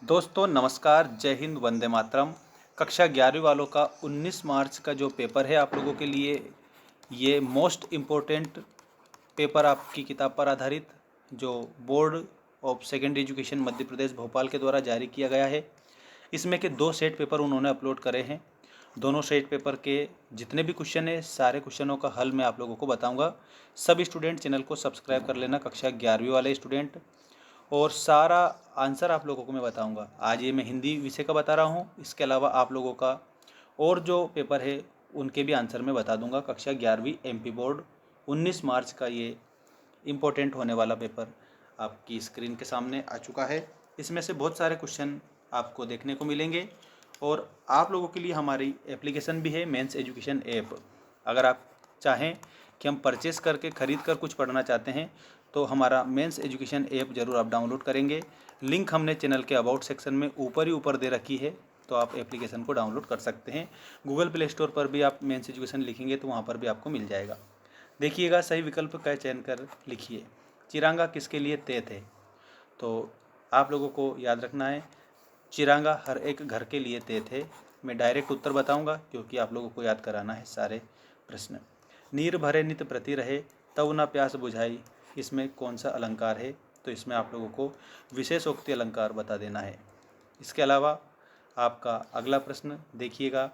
दोस्तों नमस्कार, जय हिंद, वंदे मातरम। कक्षा 11वीं वालों का 19 मार्च का जो पेपर है आप लोगों के लिए ये मोस्ट इम्पोर्टेंट पेपर आपकी किताब पर आधारित जो board of secondary education Madhya Pradesh Bhopal के द्वारा जारी किया गया है। इसमें के 2 सेट पेपर उन्होंने अपलोड करे हैं। दोनों सेट पेपर के जितने भी क्वेश्चन है सारे क्वेश्चनों का हल मैं आप लोगों को बताऊंगा। सभी स्टूडेंट चैनल को सब्सक्राइब कर लेना, कक्षा 11वीं वाले स्टूडेंट, और सारा आंसर आप लोगों को मैं बताऊंगा। आज ये मैं हिंदी विषय का बता रहा हूँ, इसके अलावा आप लोगों का और जो पेपर है उनके भी आंसर मैं बता दूंगा। कक्षा 11वीं एमपी बोर्ड 19 मार्च का ये इम्पोर्टेंट होने वाला पेपर आपकी स्क्रीन के सामने आ चुका है। इसमें से बहुत सारे क्वेश्चन आपको देखने को मिलेंगे और आप लोगों के लिए हमारी एप्लीकेशन भी है, मेंस एजुकेशन ऐप। अगर आप चाहें कि हम परचेस करके ख़रीद कर कुछ पढ़ना चाहते हैं तो हमारा मेंस एजुकेशन ऐप ज़रूर आप डाउनलोड करेंगे। लिंक हमने चैनल के अबाउट सेक्शन में ऊपर ही ऊपर दे रखी है, तो आप एप्लीकेशन को डाउनलोड कर सकते हैं। गूगल प्ले स्टोर पर भी आप मेंस एजुकेशन लिखेंगे तो वहाँ पर भी आपको मिल जाएगा। देखिएगा, सही विकल्प का चयन कर लिखिए। चिरांगा किसके लिए तय थे? तो आप लोगों को याद रखना है, चिरांगा हर एक घर के लिए तय थे। मैं डायरेक्ट उत्तर बताऊंगा क्योंकि आप लोगों को याद कराना है सारे प्रश्न। नीर भरे नित प्रति रहे तब न प्यास बुझाई, इसमें कौन सा अलंकार है? तो इसमें आप लोगों को विशेषोक्ति अलंकार बता देना है। इसके अलावा आपका अगला प्रश्न देखिएगा,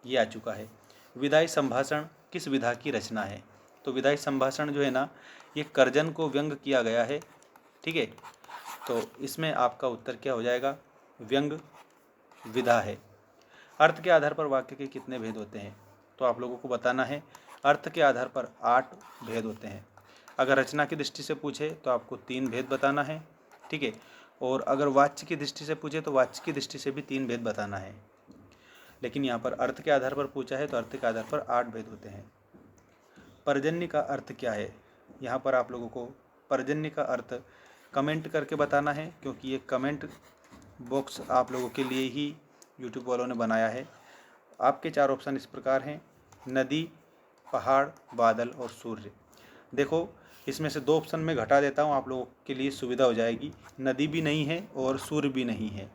ये आ चुका है, विधायी संभाषण किस विधा की रचना है? तो विधायी संभाषण जो है ना, ये कर्जन को व्यंग किया गया है। ठीक है, तो इसमें आपका उत्तर क्या हो जाएगा? व्यंग विधा है। अर्थ के आधार पर वाक्य के कितने भेद होते हैं? तो आप लोगों को बताना है, अर्थ के आधार पर 8 भेद होते हैं। अगर रचना की दृष्टि से पूछे तो आपको 3 भेद बताना है। ठीक है, और अगर वाच्य की दृष्टि से पूछे तो वाच्य की दृष्टि से भी 3 भेद बताना है। लेकिन यहाँ पर अर्थ के आधार पर पूछा है तो अर्थ के आधार पर 8 भेद होते हैं। पर्जन्य का अर्थ क्या है? यहाँ पर आप लोगों को पर्जन्य का अर्थ कमेंट करके बताना है, क्योंकि ये कमेंट बॉक्स आप लोगों के लिए ही यूट्यूब वालों ने बनाया है। आपके 4 ऑप्शन इस प्रकार हैं, नदी, पहाड़, बादल और सूर्य। देखो, इसमें से 2 ऑप्शन में घटा देता हूँ, आप लोगों के लिए सुविधा हो जाएगी। नदी भी नहीं है और सूर्य भी नहीं है।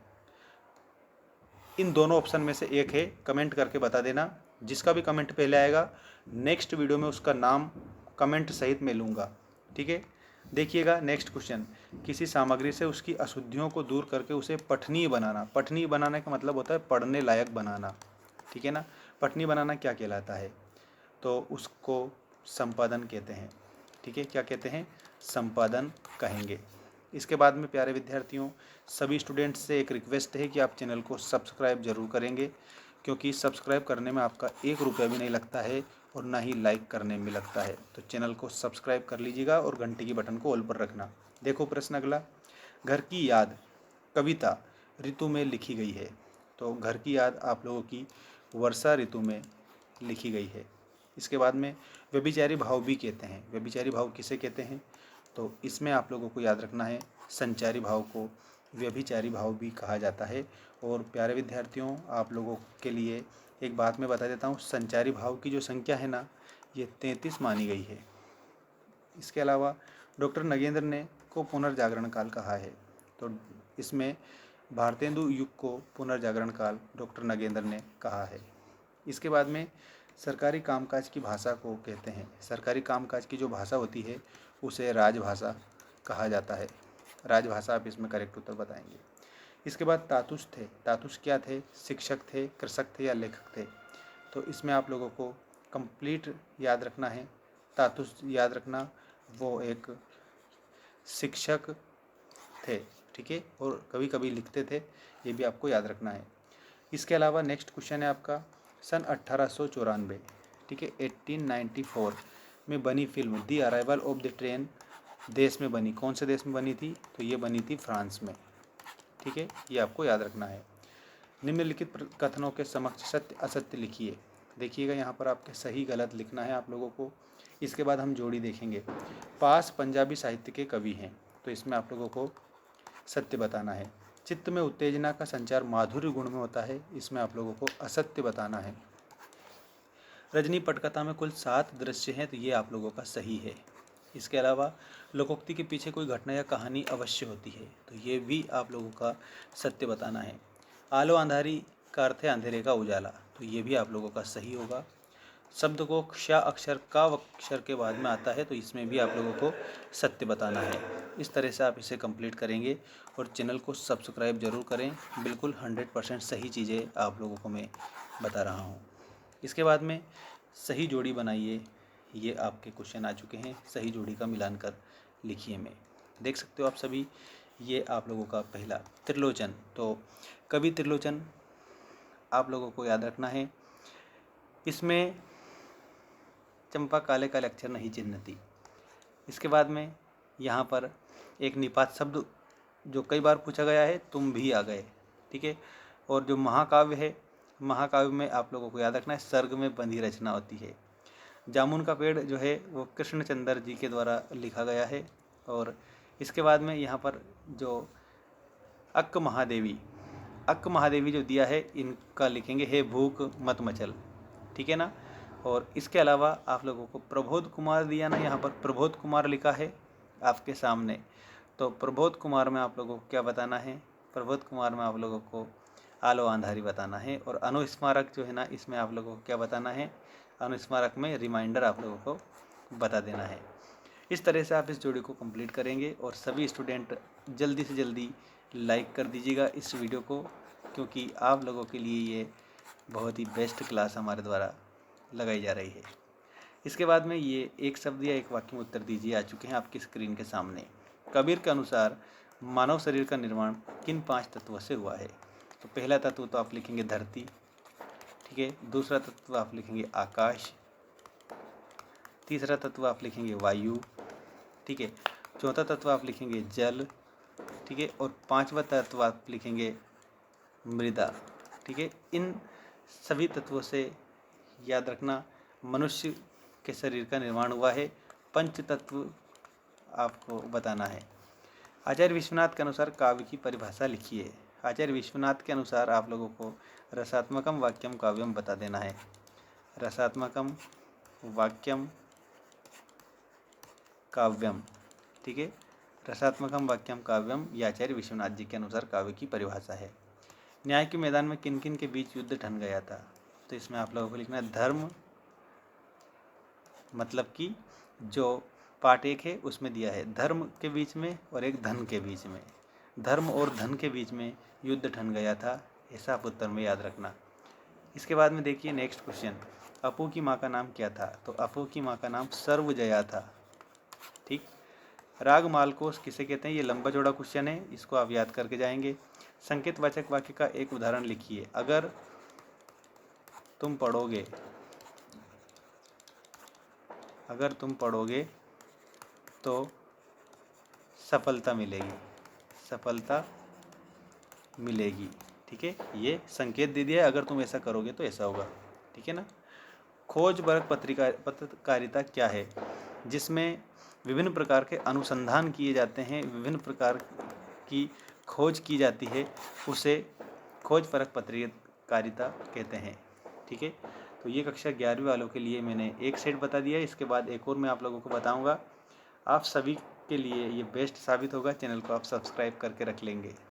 इन दोनों ऑप्शन में से एक है, कमेंट करके बता देना। जिसका भी कमेंट पहले आएगा नेक्स्ट वीडियो में उसका नाम कमेंट सहित मैं लूँगा। ठीक है, देखिएगा नेक्स्ट क्वेश्चन, किसी सामग्री से उसकी अशुद्धियों को दूर करके उसे पठनीय बनाना। पठनीय बनाने का मतलब होता है पढ़ने लायक बनाना। ठीक है ना, पठनीय बनाना क्या कहलाता है? तो उसको संपादन कहते हैं। ठीक है, क्या कहते हैं? संपादन कहेंगे। इसके बाद में प्यारे विद्यार्थियों, सभी स्टूडेंट्स से एक रिक्वेस्ट है कि आप चैनल को सब्सक्राइब जरूर करेंगे, क्योंकि सब्सक्राइब करने में आपका 1 रुपया भी नहीं लगता है और ना ही लाइक करने में लगता है। तो चैनल को सब्सक्राइब कर लीजिएगा और घंटी की बटन को ऑल पर रखना। देखो प्रश्न अगला, घर की याद कविता ऋतु में लिखी गई है। तो घर की याद आप लोगों की वर्षा ऋतु में लिखी गई है। इसके बाद में व्यभिचारी भाव भी कहते हैं। व्यभिचारी भाव किसे कहते हैं? तो इसमें आप लोगों को याद रखना है, संचारी भाव को व्यभिचारी भाव भी कहा जाता है। और प्यारे विद्यार्थियों, आप लोगों के लिए एक बात मैं बता देता हूँ, संचारी भाव की जो संख्या है ना, ये 33 मानी गई है। इसके अलावा डॉक्टर नगेंद्र ने को पुनर्जागरण काल कहा है। तो इसमें भारतेंदु युग को पुनर्जागरण काल डॉक्टर नगेंद्र ने कहा है। इसके बाद में सरकारी कामकाज की भाषा को कहते हैं। सरकारी कामकाज की जो भाषा होती है उसे राजभाषा कहा जाता है। राजभाषा आप इसमें करेक्ट उत्तर बताएंगे। इसके बाद तातुस थे। तातुस क्या थे? शिक्षक थे, कृषक थे या लेखक थे? तो इसमें आप लोगों को कंप्लीट याद रखना है। तातुस याद रखना, वो एक शिक्षक थे। ठीक है, और कभी कभी लिखते थे, ये भी आपको याद रखना है। इसके अलावा नेक्स्ट क्वेश्चन है आपका, सन 1894, ठीक है, 1894 में बनी film the arrival of the train देश में बनी। कौन से देश में बनी थी? तो ये बनी थी फ्रांस में। ठीक है, ये आपको याद रखना है। निम्नलिखित कथनों के समक्ष सत्य असत्य लिखिए। देखिएगा, यहाँ पर आपके सही गलत लिखना है आप लोगों को। इसके बाद हम जोड़ी देखेंगे। पास पंजाबी साहित्य के कवि हैं, तो इसमें आप लोगों को सत्य बताना है। चित्त में उत्तेजना का संचार माधुर्य गुण में होता है, इसमें आप लोगों को असत्य बताना है। रजनी पटकथा में कुल 7 दृश्य हैं, तो ये आप लोगों का सही है। इसके अलावा लोकोक्ति के पीछे कोई घटना या कहानी अवश्य होती है, तो ये भी आप लोगों का सत्य बताना है। आलो अंधारी का अर्थ है अंधेरे का उजाला, तो ये भी आप लोगों का सही होगा। शब्द को क्ष अक्षर का अक्षर के बाद में आता है, तो इसमें भी आप लोगों को सत्य बताना है। इस तरह से आप इसे कंप्लीट करेंगे और चैनल को सब्सक्राइब जरूर करें। बिल्कुल 100% सही चीज़ें आप लोगों को मैं बता रहा हूँ। इसके बाद में सही जोड़ी बनाइए, ये आपके क्वेश्चन आ चुके हैं। सही जोड़ी का मिलान कर लिखिए में, देख सकते हो आप सभी। ये आप लोगों का पहला त्रिलोचन, तो कवि त्रिलोचन आप लोगों को याद रखना है। इसमें चंपा काले काले अक्षर नहीं चिन्हती। इसके बाद में यहाँ पर एक निपात शब्द जो कई बार पूछा गया है, तुम भी आ गए, ठीक है। और जो महाकाव्य है, महाकाव्य में आप लोगों को याद रखना है सर्ग में बंधी रचना होती है। जामुन का पेड़ जो है वो कृष्णचंद्र जी के द्वारा लिखा गया है। और इसके बाद में यहाँ पर जो अक्क महादेवी जो दिया है, इनका लिखेंगे हे भूख मत मचल, ठीक है ना। और इसके अलावा आप लोगों को प्रबोध कुमार दिया ना, यहाँ पर प्रबोध कुमार लिखा है आपके सामने। तो प्रबोध कुमार में आप लोगों को क्या बताना है? प्रबोध कुमार में आप लोगों को आलो अंधारी बताना है। और अनुस्मारक जो है ना, इसमें आप लोगों को क्या बताना है? अनुस्मारक में रिमाइंडर आप लोगों को बता देना है। इस तरह से आप इस जोड़ी को कंप्लीट करेंगे। और सभी स्टूडेंट जल्दी से जल्दी लाइक कर दीजिएगा इस वीडियो को, क्योंकि आप लोगों के लिए ये बहुत ही बेस्ट क्लास हमारे द्वारा लगाई जा रही है। इसके बाद में ये एक शब्द या एक वाक्य में उत्तर दीजिए आ चुके हैं आपकी स्क्रीन के सामने। कबीर के अनुसार मानव शरीर का निर्माण किन 5 तत्वों से हुआ है? तो पहला तत्व तो आप लिखेंगे धरती, ठीक है। दूसरा तत्व आप लिखेंगे आकाश। तीसरा तत्व आप लिखेंगे वायु, ठीक है। चौथा तत्व आप लिखेंगे जल, ठीक है। और पांचवा तत्व आप लिखेंगे मृदा, ठीक है। इन सभी तत्वों से याद रखना मनुष्य के शरीर का निर्माण हुआ है। पंच तत्व आपको बताना है। आचार्य विश्वनाथ के अनुसार काव्य की परिभाषा लिखिए। आचार्य विश्वनाथ के अनुसार आप लोगों को रसात्मकम वाक्यम काव्यम बता देना है। रसात्मकम वाक्यम काव्यम, ठीक है। रसात्मकम वाक्यम काव्यम ये आचार्य विश्वनाथ जी के अनुसार काव्य की परिभाषा है। न्याय के मैदान में किन किन के बीच युद्ध ठन गया था? तो इसमें आप लोगों को लिखना है धर्म, मतलब कि जो पार्ट 1 है उसमें दिया है धर्म के बीच में और एक धन के बीच में। धर्म और धन के बीच में युद्ध ठन गया था, ऐसा आप उत्तर में याद रखना। इसके बाद में देखिए नेक्स्ट क्वेश्चन, अपू की माँ का नाम क्या था? तो अपू की माँ का नाम सर्वजया था, ठीक। राग मालकोस किसे कहते हैं? ये लंबा चौड़ा क्वेश्चन है, इसको आप याद करके जाएंगे। संकेत वाचक वाक्य का एक उदाहरण लिखिए। अगर तुम पढ़ोगे तो सफलता मिलेगी, ठीक है। ये संकेत दे दिया है, अगर तुम ऐसा करोगे तो ऐसा होगा, ठीक है ना। खोजपरक पत्रकारिता क्या है? जिसमें विभिन्न प्रकार के अनुसंधान किए जाते हैं, विभिन्न प्रकार की खोज की जाती है, उसे खोजपरक पत्रकारिता कहते हैं, ठीक है। तो ये कक्षा 11वीं वालों के लिए मैंने एक सेट बता दिया है। इसके बाद एक और मैं आप लोगों को बताऊंगा। आप सभी के लिए ये बेस्ट साबित होगा। चैनल को आप सब्सक्राइब करके रख लेंगे।